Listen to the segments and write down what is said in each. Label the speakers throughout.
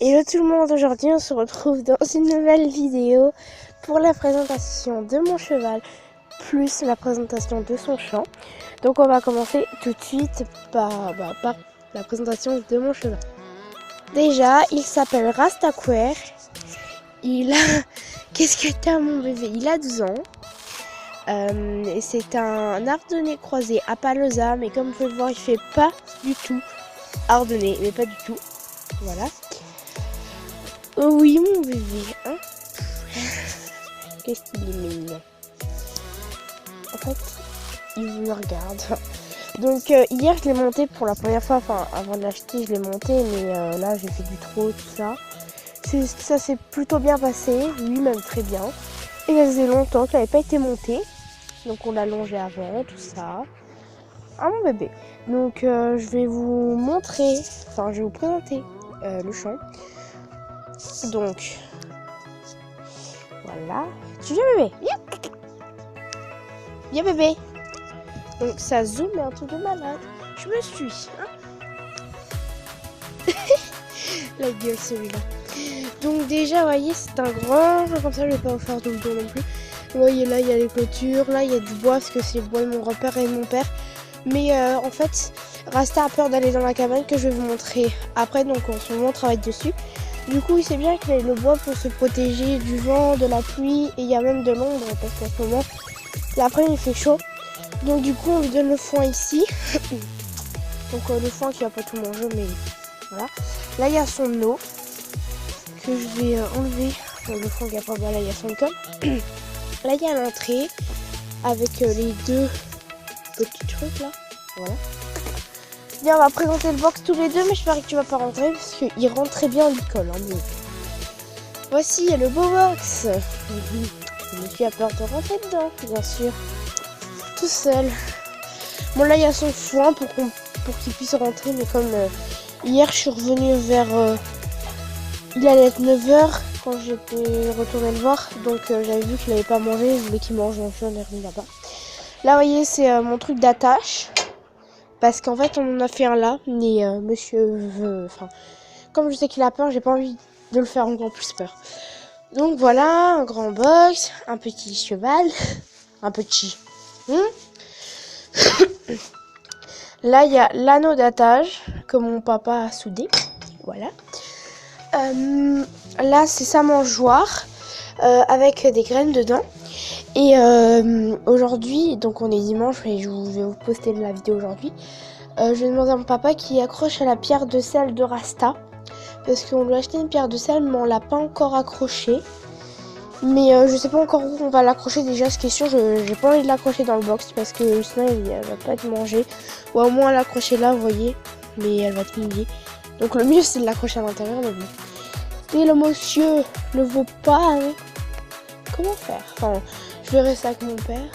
Speaker 1: Hello tout le monde, aujourd'hui on se retrouve dans une nouvelle vidéo pour la présentation de mon cheval plus la présentation de son chant. Donc on va commencer tout de suite par la présentation de mon cheval. Déjà, il s'appelle Rastaquaire. Il a... Qu'est-ce que t'as mon bébé? Il a 12 ans. Et c'est un ardennais croisé à Pallosa, mais comme vous pouvez le voir, il fait pas du tout ardennais, mais pas du tout. Voilà. Oh oui mon bébé, hein. Qu'est-ce qu'il est mignon. En fait, il me regarde. Donc hier je l'ai monté pour la première fois, enfin avant de l'acheter je l'ai monté, mais là j'ai fait du trot, tout ça. Ça s'est plutôt bien passé, lui-même très bien. Et ça faisait longtemps qu'il n'avait pas été monté. Donc on l'a longé avant, tout ça. Ah mon bébé. Donc je vais vous montrer, enfin je vais vous présenter le chant. Donc, voilà. Tu viens bébé? Viens. Viens bébé. Donc ça zoome un truc de malade. Je me suis. Hein. La gueule celui-là. Donc déjà, vous voyez, c'est un grand. Comme ça, je vais pas vous faire tout le tour non plus. Vous voyez, là, il y a les clôtures. Là, il y a du bois parce que c'est le bois de mon grand-père et de mon père. Mais en fait, Rasta a peur d'aller dans la cabane que je vais vous montrer après. Donc en ce moment, on travaille dessus. Du coup, il sait bien qu'il a le bois pour se protéger du vent, de la pluie et il y a même de l'ombre parce qu'en ce moment, l'après-midi il fait chaud. Donc du coup, on lui donne le foin ici. Donc le foin qui va pas tout manger, mais voilà. Là, il y a son eau que je vais enlever. Le foin qui a pas, là, il y a son com. Là, il y a l'entrée avec les deux petits trucs là. Voilà. Bien, on va présenter le box tous les deux, mais je parie que tu vas pas rentrer parce qu'il rentre très bien en l'école. Hein, mais... Voici le beau box. Le monsieur a peur de rentrer dedans, bien sûr. Tout seul. Bon, là, il y a son foin pour qu'il puisse rentrer, mais comme hier, je suis revenue vers... il allait être 9h quand j'étais retournée le voir, donc j'avais vu qu'il n'avait pas mangé, je voulais qu'il mange, donc je l'ai remis là-bas. Là, vous voyez, c'est mon truc d'attache. Parce qu'en fait, on en a fait un là, mais monsieur veut... Enfin, comme je sais qu'il a peur, j'ai pas envie de le faire encore plus peur. Donc voilà, un grand box, un petit cheval, un petit... Là, il y a l'anneau d'attache que mon papa a soudé. Voilà. Là, c'est sa mangeoire avec des graines dedans. Et aujourd'hui, donc on est dimanche, et je vais vous poster la vidéo aujourd'hui. Je vais demander à mon papa qui accroche à la pierre de sel de Rasta. Parce qu'on lui a acheté une pierre de sel, mais on l'a pas encore accrochée. Mais je sais pas encore où on va l'accrocher déjà. Ce qui est sûr, j'ai pas envie de l'accrocher dans le box parce que sinon elle va pas être mangée. Ou au moins l'accrocher là, vous voyez. Mais elle va être mouillée. Donc le mieux c'est de l'accrocher à l'intérieur. Mais bon. Et le monsieur ne vaut pas. Hein. Comment faire? Enfin, je verrai ça avec mon père.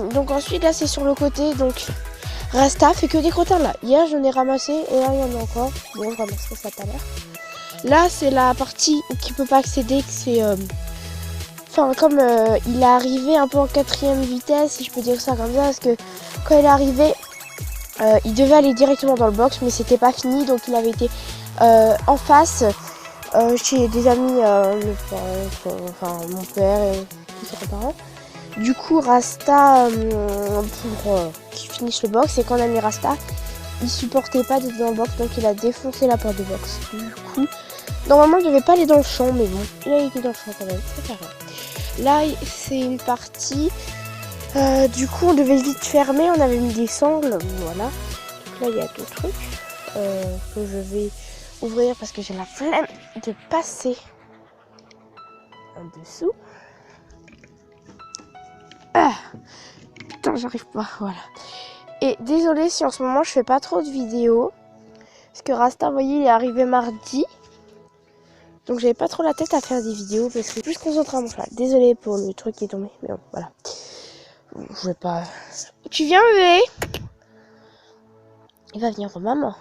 Speaker 1: Donc ensuite là c'est sur le côté. Donc Rasta fait que des crottins là. Hier j'en ai ramassé et là il y en a encore. Bon, je ramasserai ça tout à l'heure. Là c'est la partie qui peut pas accéder. C'est enfin comme il est arrivé un peu en 4e vitesse, si je peux dire ça comme ça, parce que quand il est arrivé, il devait aller directement dans le box, mais c'était pas fini, donc il avait été en face chez des amis, enfin mon père et ses parents. Du coup Rasta pour qu'il finisse le box, et quand on a mis Rasta, il supportait pas d'être dans le box, donc il a défoncé la porte de box. Du coup, normalement il devait pas aller dans le champ, mais bon, il a été dans le champ quand même, c'est pas grave. Là c'est une partie, du coup on devait vite fermer, on avait mis des sangles, voilà. Donc là il y a deux trucs que je vais ouvrir parce que j'ai la flemme de passer en dessous. Ah, putain, j'arrive pas, voilà. Et désolé si en ce moment je fais pas trop de vidéos. Parce que Rasta, vous voyez, il est arrivé mardi. Donc j'avais pas trop la tête à faire des vidéos parce que je suis plus concentrée à mon cheval. Désolé pour le truc qui est tombé, mais bon, voilà. Je vais pas... Tu viens bébé? Il va venir pour maman.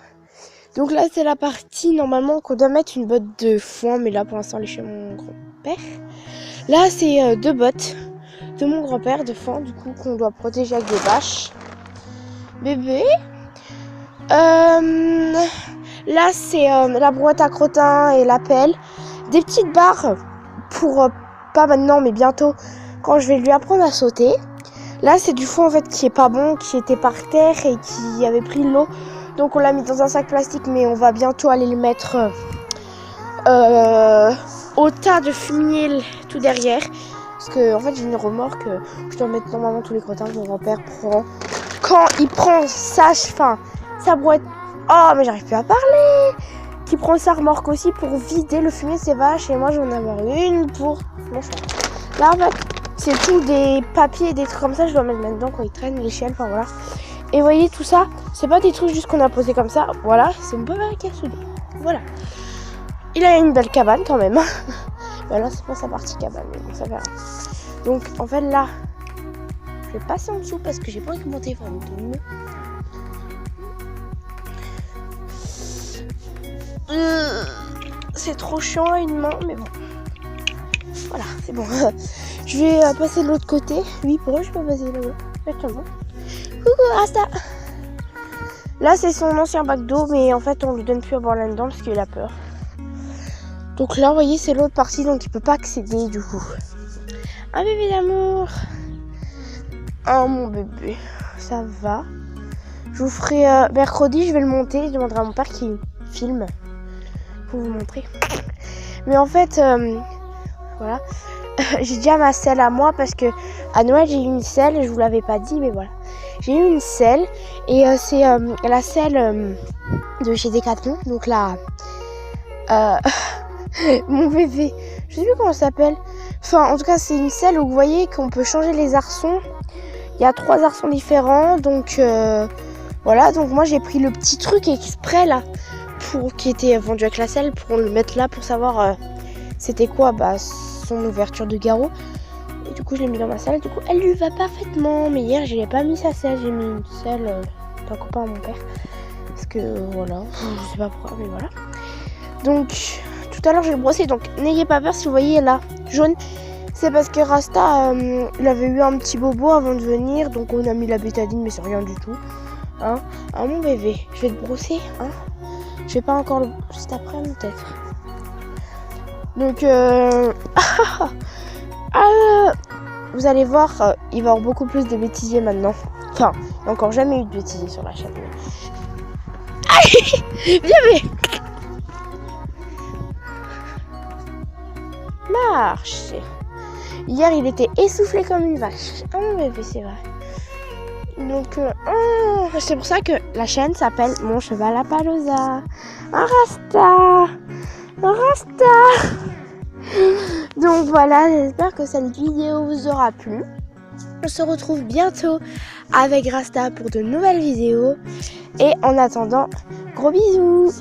Speaker 1: Donc là c'est la partie normalement qu'on doit mettre une botte de foin. Mais là pour l'instant elle est chez mon grand-père. Là c'est deux bottes de mon grand-père de foin, du coup qu'on doit protéger avec des bâches. Bébé Là, c'est la brouette à crottin et la pelle. Des petites barres pour, pas maintenant, mais bientôt, quand je vais lui apprendre à sauter. Là, c'est du foin en fait qui est pas bon, qui était par terre et qui avait pris l'eau. Donc on l'a mis dans un sac plastique, mais on va bientôt aller le mettre au tas de fumier tout derrière. Parce que en fait j'ai une remorque, je dois mettre normalement tous les crottins que mon grand-père prend. Quand il prend sa brouette, oh mais j'arrive plus à parler, qui prend sa remorque aussi pour vider le fumier de ses vaches. Et moi j'en ai avoir une pour mon cheval. Là en fait c'est tout des papiers et des trucs comme ça, je dois mettre maintenant quand ils traînent, l'échelle, enfin voilà. Et vous voyez tout ça, c'est pas des trucs juste qu'on a posé comme ça, voilà, c'est mon papa qui a soudé. Voilà. Il a une belle cabane quand même. Mais là c'est pas sa partie cabane, mais bon ça verra. Donc en fait là, je vais passer en dessous parce que j'ai pas envie que mon téléphone tombe. C'est trop chiant à une main, mais bon. Voilà, c'est bon. Je vais passer de l'autre côté. Oui, pourquoi je peux passer là-bas? Exactement. Coucou Rasta. Là c'est son ancien bac d'eau, mais en fait on lui donne plus à boire là-dedans parce qu'il a peur. Donc là vous voyez c'est l'autre partie, donc il peut pas accéder du coup. Un bébé d'amour. Oh mon bébé, ça va. Je vous ferai mercredi, je vais le monter, je demanderai à mon père qui filme pour vous montrer. Mais en fait voilà. J'ai déjà ma selle à moi parce que à Noël j'ai eu une selle, je vous l'avais pas dit, mais voilà. J'ai eu une selle et c'est la selle de chez Decathlon, donc là mon bébé, je sais plus comment ça s'appelle. Enfin en tout cas c'est une selle où vous voyez qu'on peut changer les arçons. Il y a 3 arçons différents, donc voilà. Donc moi j'ai pris le petit truc exprès là pour qui était vendu avec la selle pour le mettre là pour savoir c'était quoi son ouverture de garrot. Et du coup je l'ai mis dans ma selle, du coup elle lui va parfaitement. Mais hier je n'ai pas mis sa selle, j'ai mis une selle d'un copain à mon père. Parce que voilà, je sais pas pourquoi, mais voilà. Donc tout à l'heure je vais le brosser, donc n'ayez pas peur si vous voyez là jaune. C'est parce que Rasta il avait eu un petit bobo avant de venir, donc on a mis la bétadine, mais c'est rien du tout. Hein, mon bébé, je vais te brosser, hein. Je vais pas encore juste après peut-être. Donc vous allez voir, il va y avoir beaucoup plus de bêtisiers maintenant. Enfin, il n'y a encore jamais eu de bêtisiers sur la chaîne. Aïe, viens mais marche. Hier il était essoufflé comme une vache. Ah mon bébé, c'est vrai. Donc c'est pour ça que la chaîne s'appelle Mon cheval à Palosa. Un Rasta. Un Rasta. Donc voilà, j'espère que cette vidéo vous aura plu. On se retrouve bientôt avec Rasta pour de nouvelles vidéos. Et en attendant, gros bisous.